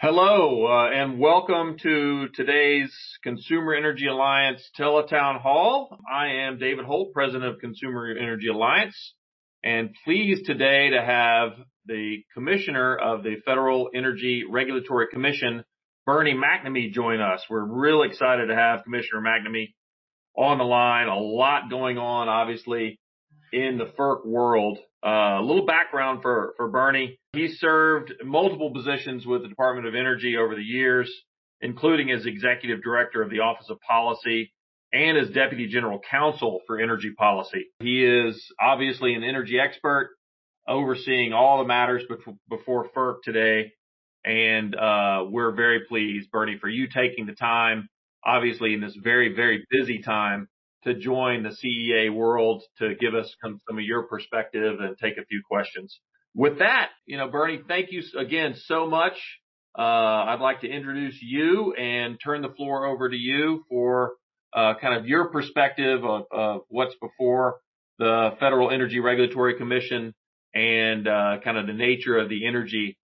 Hello, and welcome to today's Consumer Energy Alliance Tele-Town Hall. I am David Holt, President of Consumer Energy Alliance, and pleased today to have the Commissioner of the Federal Energy Regulatory Commission, Bernie McNamee, join us. We're really excited to have Commissioner McNamee on the line. A lot going on, obviously, in the FERC world. A little background for Bernie. He served multiple positions with the Department of Energy over the years, including as Executive Director of the Office of Policy and as Deputy General Counsel for Energy Policy. He is obviously an energy expert, overseeing all the matters before FERC today. And we're very pleased, Bernie, for you taking the time, obviously in this very, very busy time, to join the CEA world to give us some of your perspective and take a few questions. With that, Bernie, thank you again so much. I'd like to introduce you and turn the floor over to you for kind of your perspective of what's before the Federal Energy Regulatory Commission and kind of the nature of the energy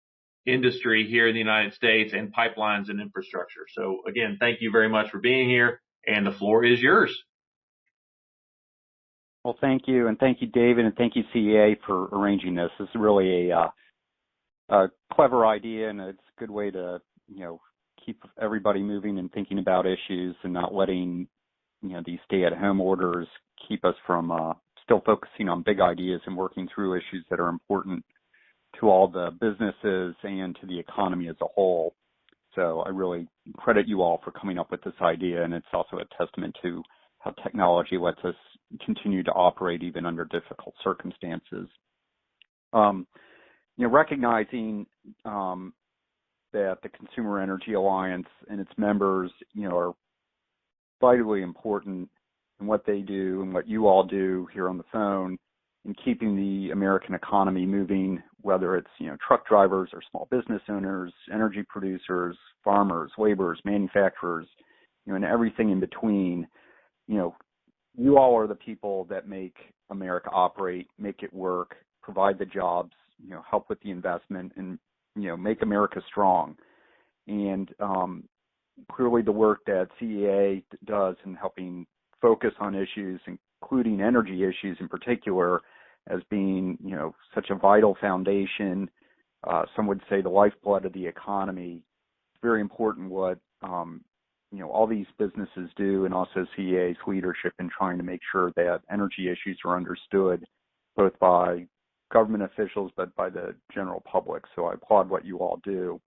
industry here in the United States and pipelines and infrastructure. So again, thank you very much for being here, and the floor is yours. Well, thank you, and thank you, David, and thank you, CEA, for arranging this. This is really a clever idea, and it's a good way to, keep everybody moving and thinking about issues and not letting, these stay-at-home orders keep us from still focusing on big ideas and working through issues that are important to all the businesses and to the economy as a whole. So I really credit you all for coming up with this idea, and it's also a testament to how technology lets us continue to operate even under difficult circumstances. Recognizing that the Consumer Energy Alliance and its members, are vitally important in what they do and what you all do here on the phone in keeping the American economy moving, whether it's, truck drivers or small business owners, energy producers, farmers, laborers, manufacturers, and everything in between. You all are the people that make America operate, make it work, provide the jobs, help with the investment, and, make America strong. And clearly the work that CEA does in helping focus on issues, including energy issues in particular, as being, such a vital foundation, some would say the lifeblood of the economy. It's very important what all these businesses do, and also CEA's leadership in trying to make sure that energy issues are understood both by government officials but by the general public. So I applaud what you all do.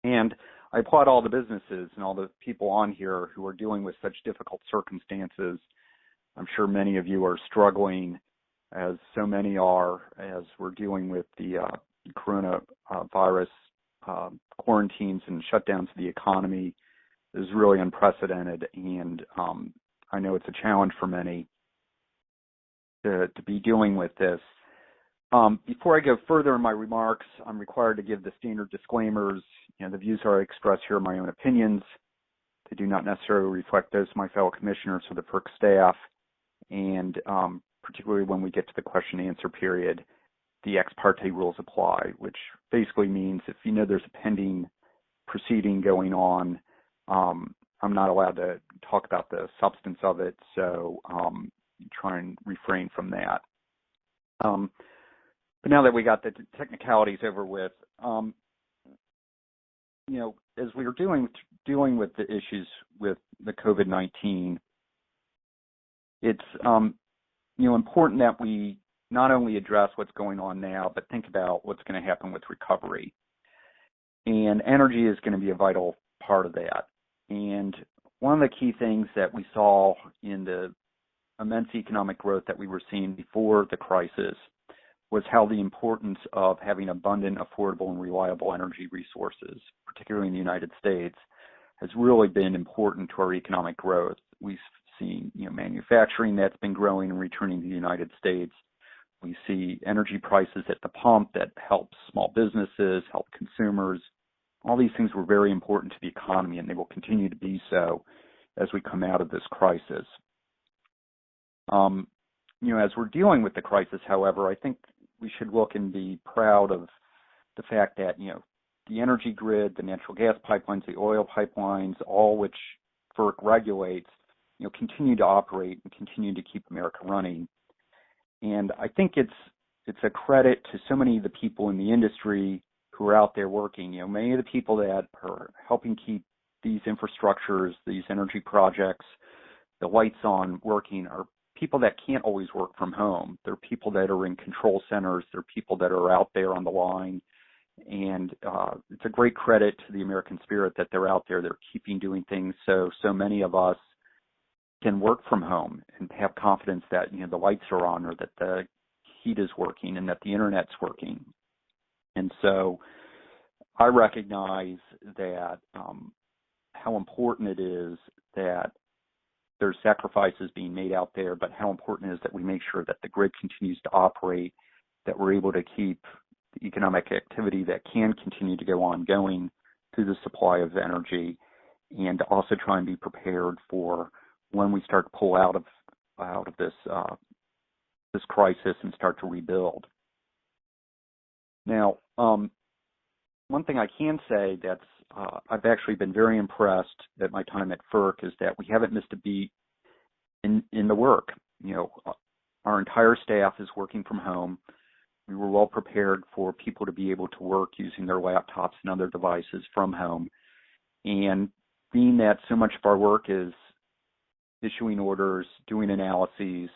And I applaud all the businesses and all the people on here who are dealing with such difficult circumstances. I'm sure many of you are struggling, as so many are, as we're dealing with the coronavirus quarantines and shutdowns of the economy. Is really unprecedented, and I know it's a challenge for many to be dealing with this. Before I go further in my remarks, I'm required to give the standard disclaimers. The views I express here are my own opinions. They do not necessarily reflect those of my fellow commissioners or the FERC staff, and particularly when we get to the question and answer period, the ex parte rules apply, which basically means if there's a pending proceeding going on, I'm not allowed to talk about the substance of it, so try and refrain from that. But now that we got the technicalities over with, as we are dealing with the issues with the COVID-19, it's important that we not only address what's going on now, but think about what's going to happen with recovery. And energy is going to be a vital part of that. And one of the key things that we saw in the immense economic growth that we were seeing before the crisis was how the importance of having abundant, affordable, and reliable energy resources, particularly in the United States, has really been important to our economic growth. We've seen, manufacturing that's been growing and returning to the United States. We see energy prices at the pump that help small businesses, help consumers. All these things were very important to the economy, and they will continue to be so as we come out of this crisis. As we're dealing with the crisis, however, I think we should look and be proud of the fact that, the energy grid, the natural gas pipelines, the oil pipelines, all which FERC regulates, continue to operate and continue to keep America running. And I think it's a credit to so many of the people in the industry who are out there working. Many of the people that are helping keep these infrastructures, these energy projects, the lights on working are people that can't always work from home. They're people that are in control centers. They're people that are out there on the line. And it's a great credit to the American spirit that they're out there. They're keeping doing things so many of us can work from home and have confidence that the lights are on, or that the heat is working, and that the internet's working. And so I recognize that how important it is that there's sacrifices being made out there, but how important it is that we make sure that the grid continues to operate, that we're able to keep the economic activity that can continue to go on going through the supply of energy, and also try and be prepared for when we start to pull out of this crisis and start to rebuild. Now, one thing I can say that's I've actually been very impressed at my time at FERC is that we haven't missed a beat in the work. Our entire staff is working from home. We were well prepared for people to be able to work using their laptops and other devices from home. And being that so much of our work is issuing orders, doing analyses,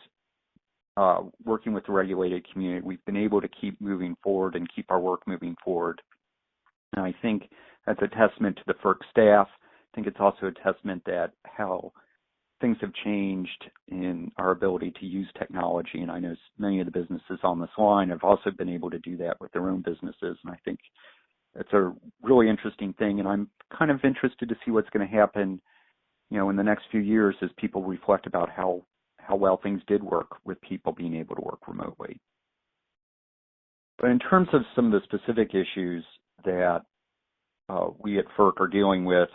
working with the regulated community, we've been able to keep moving forward and keep our work moving forward. And I think that's a testament to the FERC staff. I think it's also a testament that how things have changed in our ability to use technology. And I know many of the businesses on this line have also been able to do that with their own businesses. And I think it's a really interesting thing. And I'm kind of interested to see what's going to happen, in the next few years as people reflect about how well things did work with people being able to work remotely. But in terms of some of the specific issues that we at FERC are dealing with,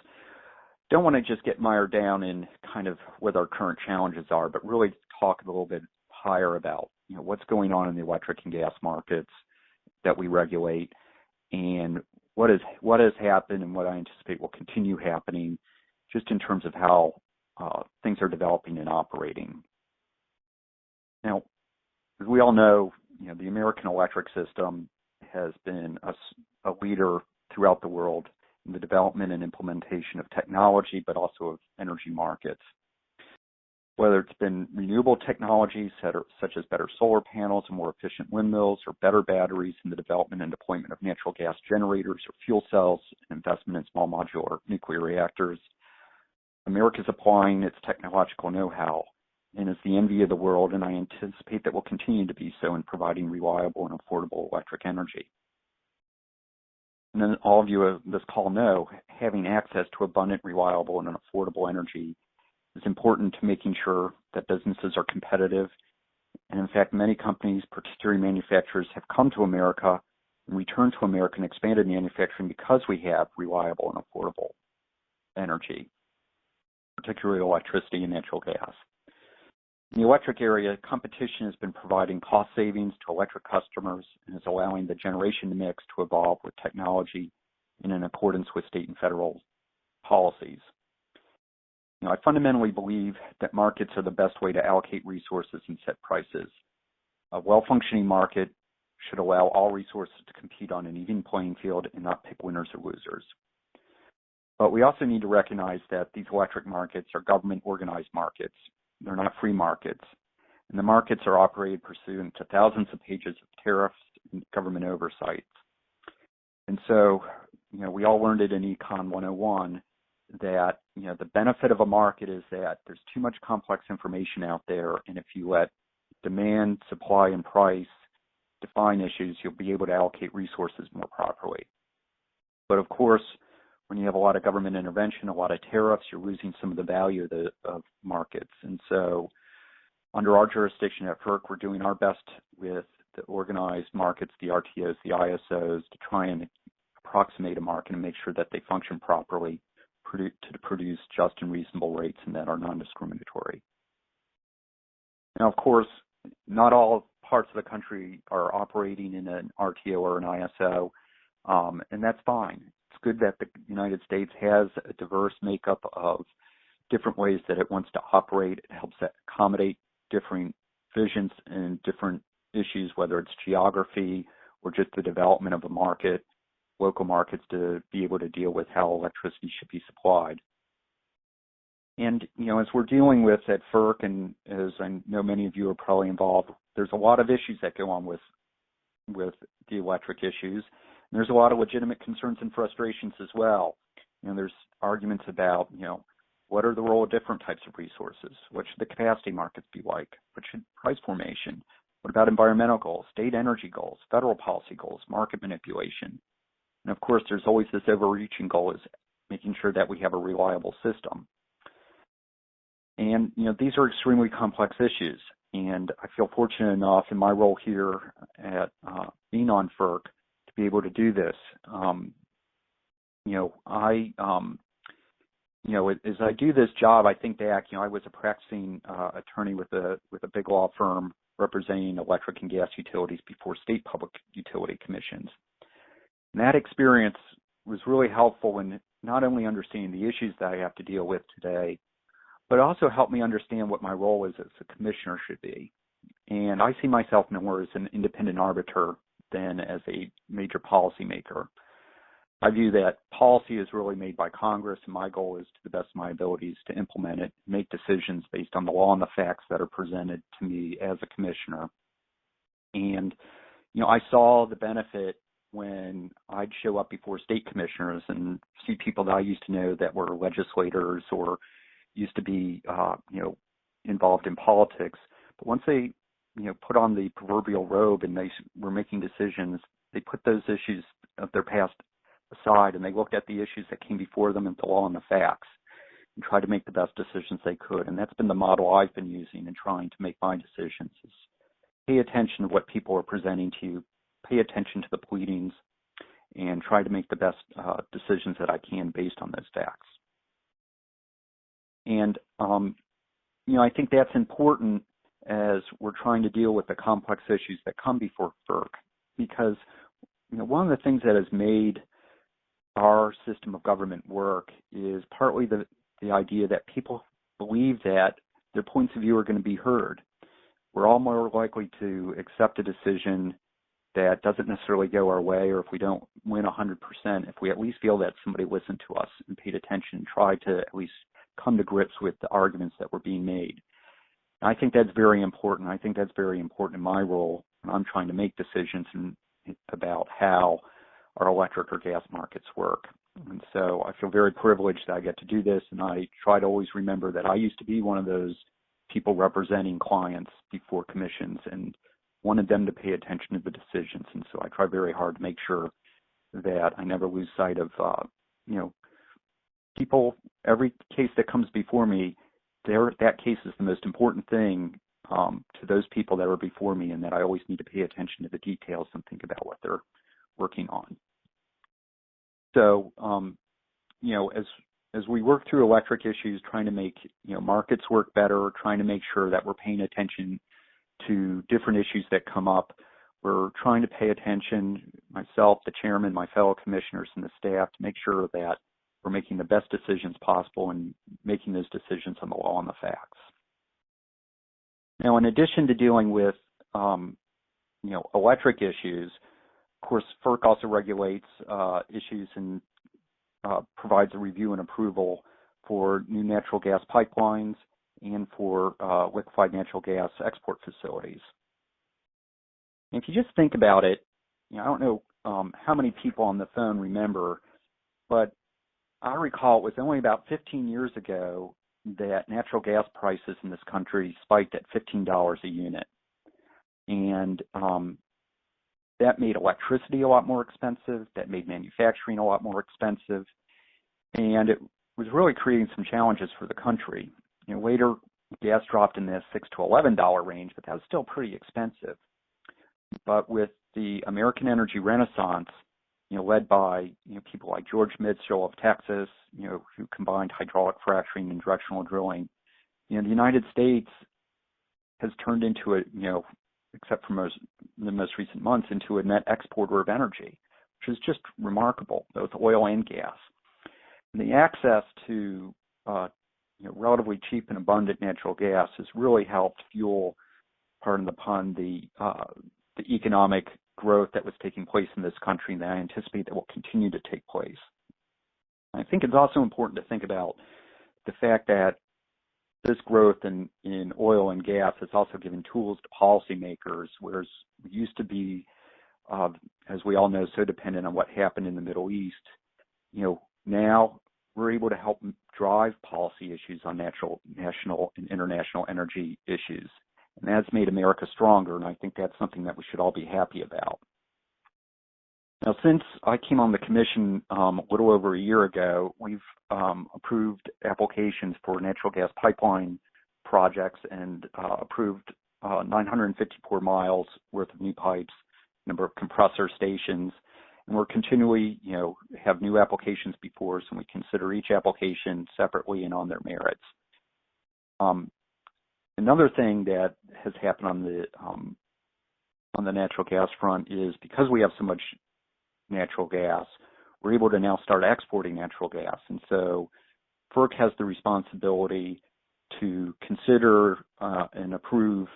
don't want to just get mired down in kind of what our current challenges are, but really talk a little bit higher about what's going on in the electric and gas markets that we regulate, and what has happened and what I anticipate will continue happening, just in terms of how things are developing and operating. Now, as we all know, the American electric system has been a leader throughout the world in the development and implementation of technology, but also of energy markets. Whether it's been renewable technologies such as better solar panels and more efficient windmills, or better batteries in the development and deployment of natural gas generators or fuel cells, and investment in small modular nuclear reactors, America is applying its technological know-how and is the envy of the world, and I anticipate that will continue to be so in providing reliable and affordable electric energy. And then all of you on this call know, having access to abundant, reliable, and affordable energy is important to making sure that businesses are competitive. And in fact, many companies, particularly manufacturers, have come to America and returned to America and expanded manufacturing because we have reliable and affordable energy, particularly electricity and natural gas. In the electric area, competition has been providing cost savings to electric customers and is allowing the generation mix to evolve with technology and in accordance with state and federal policies. I fundamentally believe that markets are the best way to allocate resources and set prices. A well-functioning market should allow all resources to compete on an even playing field and not pick winners or losers. But we also need to recognize that these electric markets are government-organized markets. They're not free markets. And the markets are operated pursuant to thousands of pages of tariffs and government oversights. And so, we all learned it in Econ 101 that, the benefit of a market is that there's too much complex information out there. And if you let demand, supply, and price define issues, you'll be able to allocate resources more properly. But of course, when you have a lot of government intervention, a lot of tariffs, you're losing some of the value of markets. And so under our jurisdiction at FERC, we're doing our best with the organized markets, the RTOs, the ISOs, to try and approximate a market and make sure that they function properly to produce just and reasonable rates and that are non-discriminatory. Now, of course, not all parts of the country are operating in an RTO or an ISO, and that's fine. good that the United States has a diverse makeup of different ways that it wants to operate. It helps accommodate different visions and different issues, whether it's geography or just the development of a market, local markets to be able to deal with how electricity should be supplied. And, as we're dealing with at FERC, and as I know many of you are probably involved, there's a lot of issues that go on with the electric issues. And there's a lot of legitimate concerns and frustrations as well. There's arguments about, what are the role of different types of resources? What should the capacity markets be like? What should price formation? What about environmental goals, state energy goals, federal policy goals, market manipulation? And of course, there's always this overreaching goal is making sure that we have a reliable system. And, these are extremely complex issues. And I feel fortunate enough in my role here at being on FERC to be able to do this. As I do this job, I think back, I was a practicing attorney with a big law firm representing electric and gas utilities before state public utility commissions. And that experience was really helpful in not only understanding the issues that I have to deal with today, but also helped me understand what my role is as a commissioner should be. And I see myself more as an independent arbiter than as a major policymaker. I view that policy is really made by Congress, and my goal is, to the best of my abilities, to implement it, make decisions based on the law and the facts that are presented to me as a commissioner. And, I saw the benefit when I'd show up before state commissioners and see people that I used to know that were legislators or used to be, involved in politics. But once they, put on the proverbial robe and they were making decisions, they put those issues of their past aside and they looked at the issues that came before them and the law and the facts and tried to make the best decisions they could. And that's been the model I've been using in trying to make my decisions, is pay attention to what people are presenting to you, pay attention to the pleadings, and try to make the best decisions that I can based on those facts. And, I think that's important as we're trying to deal with the complex issues that come before FERC, because, one of the things that has made our system of government work is partly the idea that people believe that their points of view are going to be heard. We're all more likely to accept a decision that doesn't necessarily go our way, or if we don't win 100%, if we at least feel that somebody listened to us and paid attention and tried to at least come to grips with the arguments that were being made. And I think that's very important. I think that's very important in my role when I'm trying to make decisions about how our electric or gas markets work. And so I feel very privileged that I get to do this, and I try to always remember that I used to be one of those people representing clients before commissions and wanted them to pay attention to the decisions. And so I try very hard to make sure that I never lose sight of, people, every case that comes before me, that case is the most important thing to those people that are before me, and that I always need to pay attention to the details and think about what they're working on. So, as we work through electric issues, trying to make, markets work better, trying to make sure that we're paying attention to different issues that come up, we're trying to pay attention, myself, the chairman, my fellow commissioners, and the staff, to make sure that we're making the best decisions possible and making those decisions on the law and the facts. Now, in addition to dealing with, electric issues, of course, FERC also regulates issues and provides a review and approval for new natural gas pipelines and for liquefied natural gas export facilities. And if you just think about it, I don't know how many people on the phone remember, but I recall it was only about 15 years ago that natural gas prices in this country spiked at $15 a unit. And that made electricity a lot more expensive, that made manufacturing a lot more expensive, and it was really creating some challenges for the country. Later, gas dropped in the $6 to $11 range, but that was still pretty expensive. But with the American energy renaissance, led by people like George Mitchell of Texas, who combined hydraulic fracturing and directional drilling, the United States has turned into a, except for the most recent months, into a net exporter of energy. which is just remarkable, both oil and gas. And the access to relatively cheap and abundant natural gas has really helped fuel, pardon the pun, the economic growth that was taking place in this country, and that I anticipate that will continue to take place. I think it's also important to think about the fact that this growth in oil and gas has also given tools to policymakers, whereas we used to be, as we all know, so dependent on what happened in the Middle East. Now we're able to help drive policy issues on national and international energy issues. And that's made America stronger, and I think that's something that we should all be happy about. Now, since I came on the commission a little over a year ago, we've approved applications for natural gas pipeline projects and approved 954 miles worth of new pipes, number of compressor stations, and we're continually, have new applications before us, and we consider each application separately and on their merits. Another thing that has happened on the natural gas front is because we have so much natural gas, we're able to now start exporting natural gas. And so FERC has the responsibility to consider and approve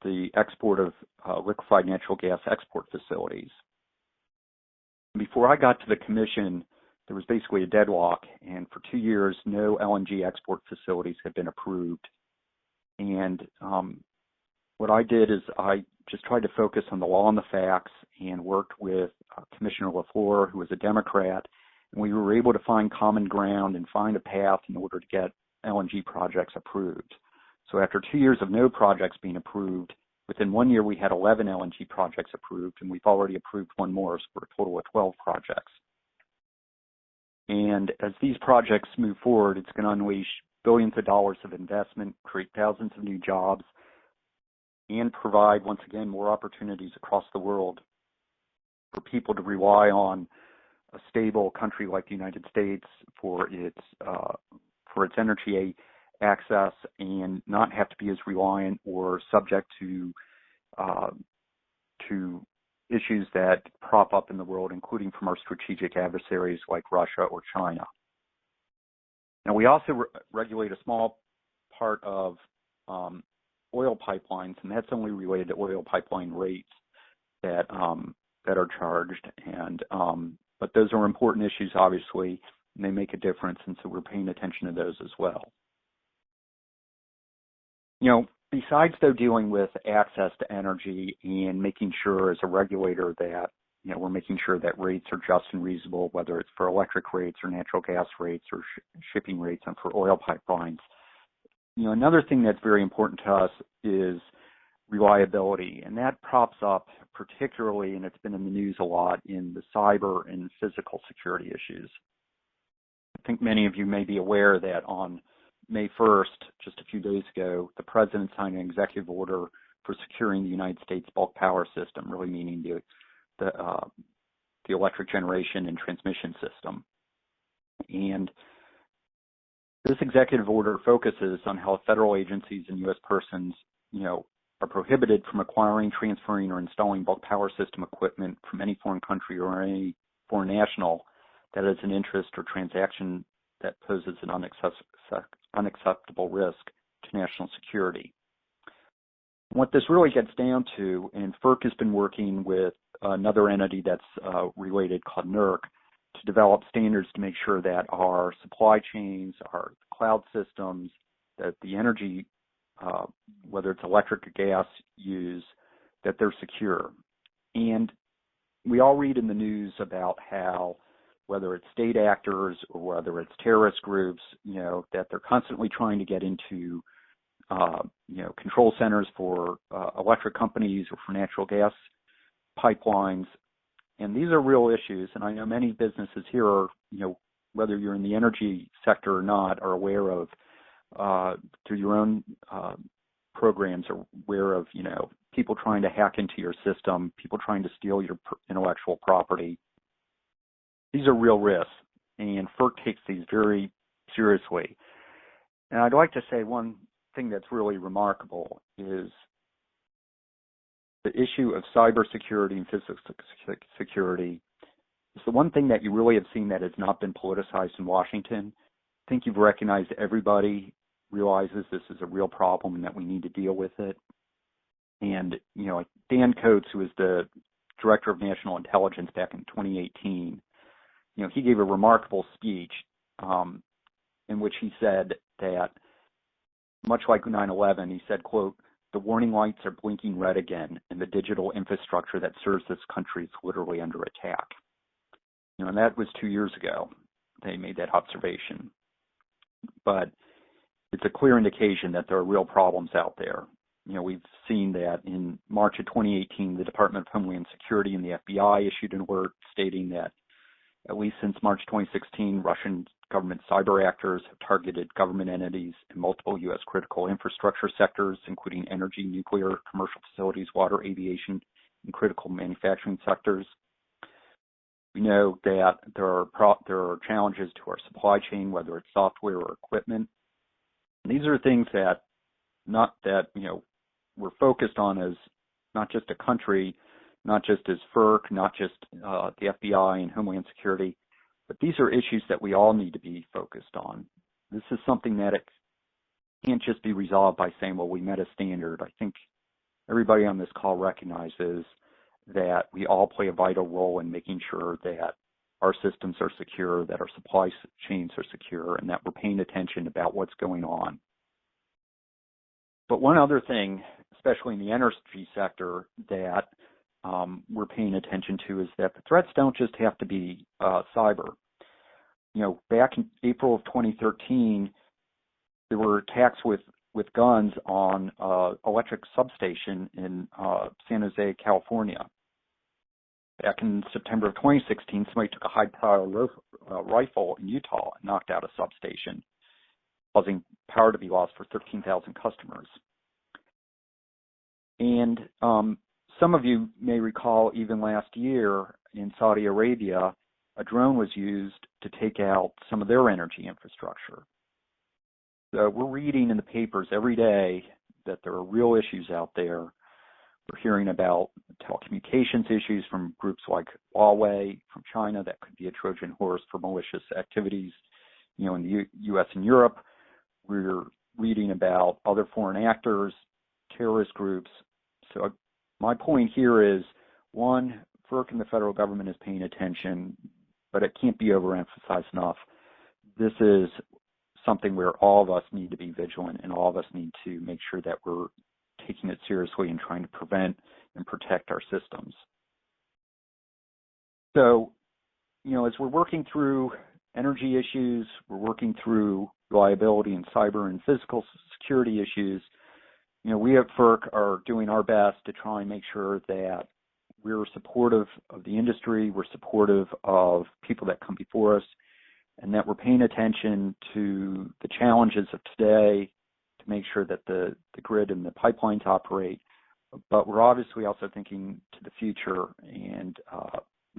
the export of liquefied natural gas export facilities. Before I got to the commission, there was basically a deadlock, and for 2 years, no LNG export facilities had been approved. And what I did is I just tried to focus on the law and the facts and worked with Commissioner LaFleur, who was a Democrat, and we were able to find common ground and find a path in order to get LNG projects approved. So after 2 years of no projects being approved, within 1 year we had 11 LNG projects approved, and we've already approved one more, so for a total of 12 projects. And as these projects move forward, it's going to unleash billions of dollars of investment, create thousands of new jobs, and provide, once again, more opportunities across the world for people to rely on a stable country like the United States for its energy access and not have to be as reliant or subject to issues that prop up in the world, including from our strategic adversaries like Russia or China. Now, we also regulate a small part of oil pipelines, and that's only related to oil pipeline rates that are charged. And but those are important issues, obviously, and they make a difference, and so we're paying attention to those as well. Besides though dealing with access to energy and making sure as a regulator that we're making sure that rates are just and reasonable, whether it's for electric rates or natural gas rates or shipping rates and for oil pipelines. Another thing that's very important to us is reliability, and that props up particularly, and it's been in the news a lot, in the cyber and physical security issues. I think many of you may be aware that on May 1st, just a few days ago, the President signed an executive order for securing the United States bulk power system, really meaning the electric generation and transmission system. And this executive order focuses on how federal agencies and U.S. persons, are prohibited from acquiring, transferring, or installing bulk power system equipment from any foreign country or any foreign national that has an interest or transaction that poses an unacceptable risk to national security. What this really gets down to, and FERC has been working with another entity that's related called NERC to develop standards to make sure that our supply chains, our cloud systems, that the energy, whether it's electric or gas use, that they're secure. And we all read in the news about how, whether it's state actors or whether it's terrorist groups, that they're constantly trying to get into, control centers for electric companies or for natural gas pipelines. And these are real issues. And I know many businesses here are, whether you're in the energy sector or not, are aware of, through your own programs, are aware of, people trying to hack into your system, people trying to steal your intellectual property. These are real risks, and FERC takes these very seriously. And I'd like to say one thing that's really remarkable is the issue of cybersecurity and physical security It's the one thing that you really have seen that has not been politicized in Washington. I think you've recognized everybody realizes this is a real problem and that we need to deal with it. And, Dan Coates, who was the Director of National Intelligence back in 2018, he gave a remarkable speech in which he said that, much like 9/11, he said, quote, "The warning lights are blinking red again, and the digital infrastructure that serves this country is literally under attack." And that was 2 years ago. They made that observation. But it's a clear indication that there are real problems out there. We've seen that in March of 2018, the Department of Homeland Security and the FBI issued an alert stating that at least since March 2016, Russian government cyber actors have targeted government entities in multiple U.S. critical infrastructure sectors, including energy, nuclear, commercial facilities, water, aviation, and critical manufacturing sectors. We know that there are challenges to our supply chain, whether it's software or equipment. And these are things that we're focused on as not just a country, not just as FERC, not just the FBI and Homeland Security, but these are issues that we all need to be focused on. This is something that it can't just be resolved by saying, well, we met a standard. I think everybody on this call recognizes that we all play a vital role in making sure that our systems are secure, that our supply chains are secure, and that we're paying attention about what's going on. But one other thing, especially in the energy sector, that we're paying attention to is that the threats don't just have to be cyber. Back in April of 2013, there were attacks with guns on electric substation in San Jose, California. Back in September of 2016, somebody took a high-power rifle in Utah and knocked out a substation, causing power to be lost for 13,000 customers. And some of you may recall even last year in Saudi Arabia, a drone was used to take out some of their energy infrastructure. So we're reading in the papers every day that there are real issues out there. We're hearing about telecommunications issues from groups like Huawei from China that could be a Trojan horse for malicious activities, in the U.S. and Europe. We're reading about other foreign actors, terrorist groups. So my point here is, one, FERC and the federal government is paying attention, but it can't be overemphasized enough. This is something where all of us need to be vigilant and all of us need to make sure that we're taking it seriously and trying to prevent and protect our systems. So, as we're working through energy issues, we're working through reliability and cyber and physical security issues, we at FERC are doing our best to try and make sure that we're supportive of the industry, we're supportive of people that come before us, and that we're paying attention to the challenges of today to make sure that the grid and the pipelines operate. But we're obviously also thinking to the future. And,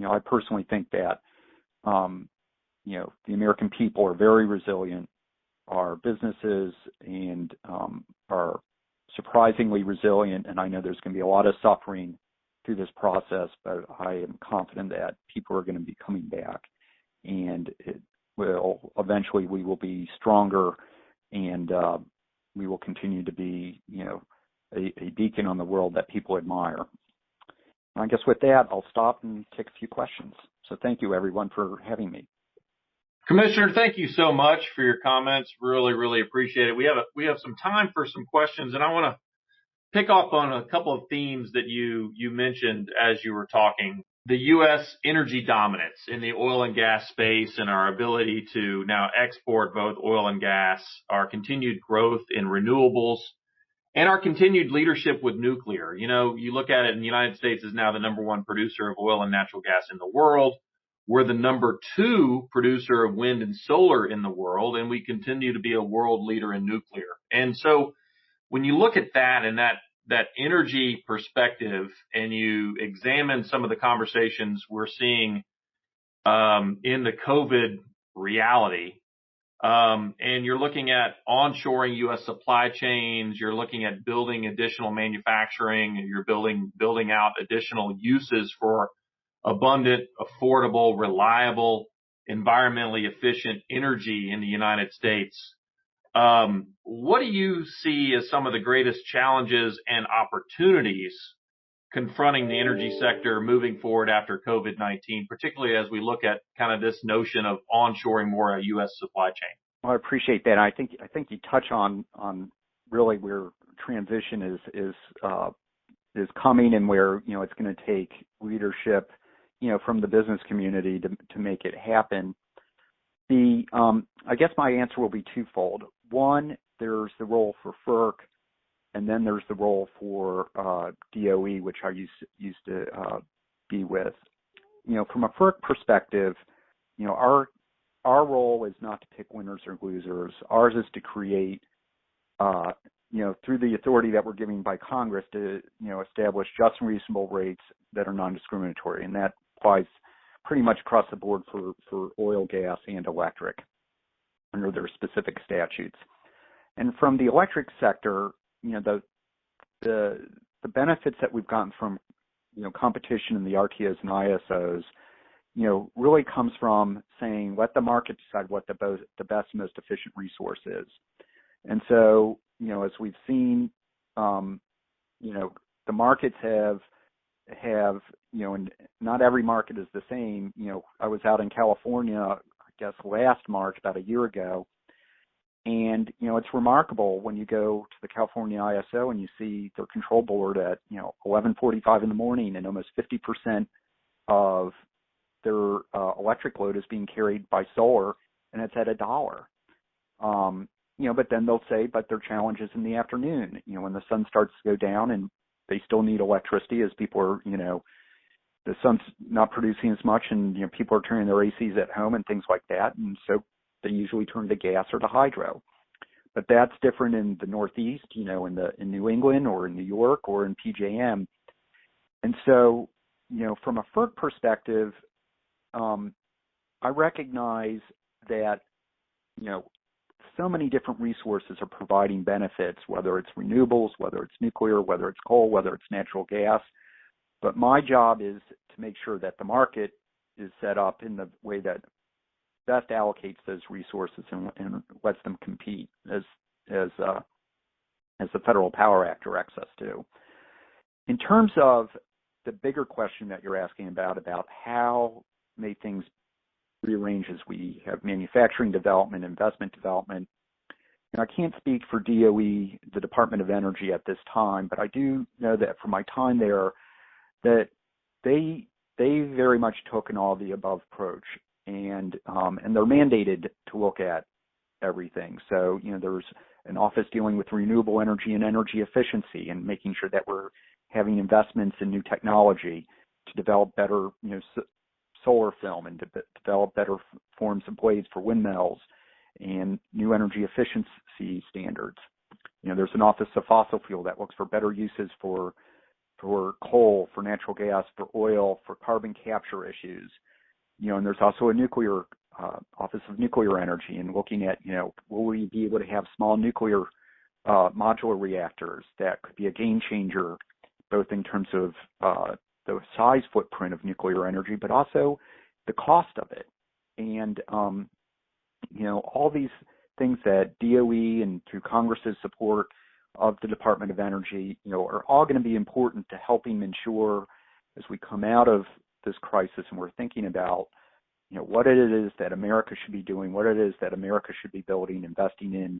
I personally think that, the American people are very resilient. Our businesses and are surprisingly resilient. And I know there's going to be a lot of suffering through this process, but I am confident that people are going to be coming back. And eventually we will be stronger and we will continue to be, a beacon on the world that people admire. And I guess with that, I'll stop and take a few questions. So thank you, everyone, for having me. Commissioner, thank you so much for your comments. Really, really appreciate it. We have some time for some questions, and I want to pick up on a couple of themes that you mentioned as you were talking. The U.S. energy dominance in the oil and gas space and our ability to now export both oil and gas, our continued growth in renewables, and our continued leadership with nuclear. You look at it, and the United States is now the number one producer of oil and natural gas in the world. We're the number two producer of wind and solar in the world, and we continue to be a world leader in nuclear. And so when you look at that and that energy perspective, and you examine some of the conversations we're seeing in the COVID reality, and you're looking at onshoring U.S. supply chains, you're looking at building additional manufacturing, and you're building out additional uses for abundant, affordable, reliable, environmentally efficient energy in the United States. What do you see as some of the greatest challenges and opportunities confronting the energy sector moving forward after COVID-19, particularly as we look at kind of this notion of onshoring more a U.S. supply chain? Well, I appreciate that. I think you touch on really where transition is coming, and where, you know, it's going to take leadership, you know, from the business community to make it happen. I guess my answer will be twofold. One, there's the role for FERC, and then there's the role for DOE, which I used to be with. You know, from a FERC perspective, you know, our role is not to pick winners or losers. Ours is to create, you know, through the authority that we're given by Congress, to, you know, establish just and reasonable rates that are non-discriminatory, and that applies pretty much across the board for oil, gas, and electric under their specific statutes. And from the electric sector, you know, the benefits that we've gotten from, you know, competition in the RTOs and ISOs, you know, really comes from saying, let the market decide what the best, most efficient resource is. And so, you know, as we've seen, you know, the markets have, you know, and not every market is the same. You know, I was out in California, I guess last March, about a year ago, and, you know, it's remarkable when you go to the California ISO and you see their control board at, you know, 11:45 in the morning, and almost 50% of their electric load is being carried by solar, and it's at $1. You know, but then they'll say, but their challenge is in the afternoon, you know, when the sun starts to go down, and they still need electricity as people are, you know, the sun's not producing as much, and, you know, people are turning their ACs at home and things like that. And so they usually turn to gas or to hydro. But that's different in the Northeast, you know, in New England or in New York or in PJM. And so, you know, from a FERC perspective, I recognize that, you know, so many different resources are providing benefits, whether it's renewables, whether it's nuclear, whether it's coal, whether it's natural gas. But my job is to make sure that the market is set up in the way that best allocates those resources and lets them compete as the Federal Power Act directs us to. In terms of the bigger question that you're asking about how may things rearrange as we have manufacturing development, investment development. And I can't speak for DOE, the Department of Energy, at this time, but I do know that from my time there, that they very much took an all the above approach, and they're mandated to look at everything. So, you know, there's an office dealing with renewable energy and energy efficiency, and making sure that we're having investments in new technology to develop better, you know, solar film, and to develop better forms of blades for windmills and new energy efficiency standards. You know, there's an office of fossil fuel that looks for better uses for coal, for natural gas, for oil, for carbon capture issues. You know, and there's also a nuclear office of nuclear energy, and looking at, you know, will we be able to have small nuclear modular reactors that could be a game changer, both in terms of the size footprint of nuclear energy, but also the cost of it. And, you know, all these things that DOE and through Congress's support of the Department of Energy, you know, are all going to be important to helping ensure, as we come out of this crisis and we're thinking about, you know, what it is that America should be doing, what it is that America should be building, investing in,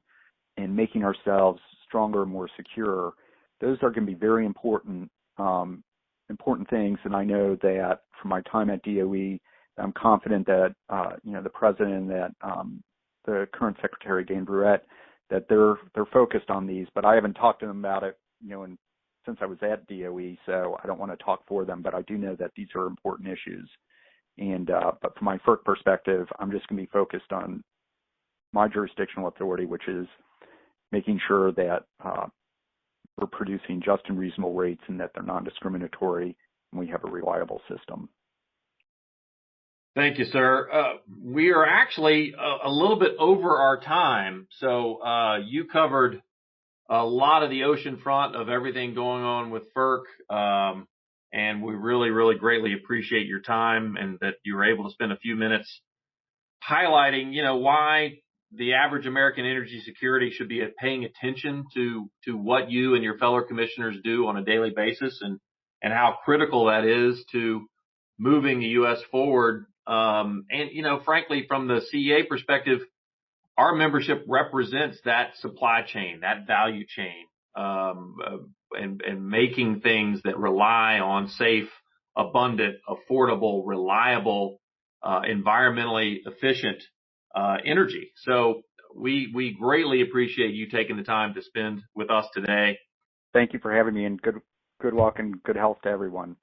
and making ourselves stronger and more secure. Those are going to be very important things. And I know that from my time at DOE, I'm confident that, you know, the president and that the current secretary, Dan Brouette, that they're focused on these. But I haven't talked to them about it, you know, since I was at DOE, so I don't want to talk for them. But I do know that these are important issues. And but from my FERC perspective, I'm just going to be focused on my jurisdictional authority, which is making sure that we're producing just and reasonable rates, and that they're non-discriminatory, and we have a reliable system. Thank you, sir. We are actually a little bit over our time, so you covered a lot of the ocean front of everything going on with FERC. And we really, really greatly appreciate your time and that you were able to spend a few minutes highlighting, why the average American energy security should be paying attention to what you and your fellow commissioners do on a daily basis, and how critical that is to moving the U.S. forward. Frankly, from the CEA perspective, our membership represents that supply chain, that value chain, and making things that rely on safe, abundant, affordable, reliable, environmentally efficient energy. So we greatly appreciate you taking the time to spend with us today. Thank you for having me, and good luck and good health to everyone.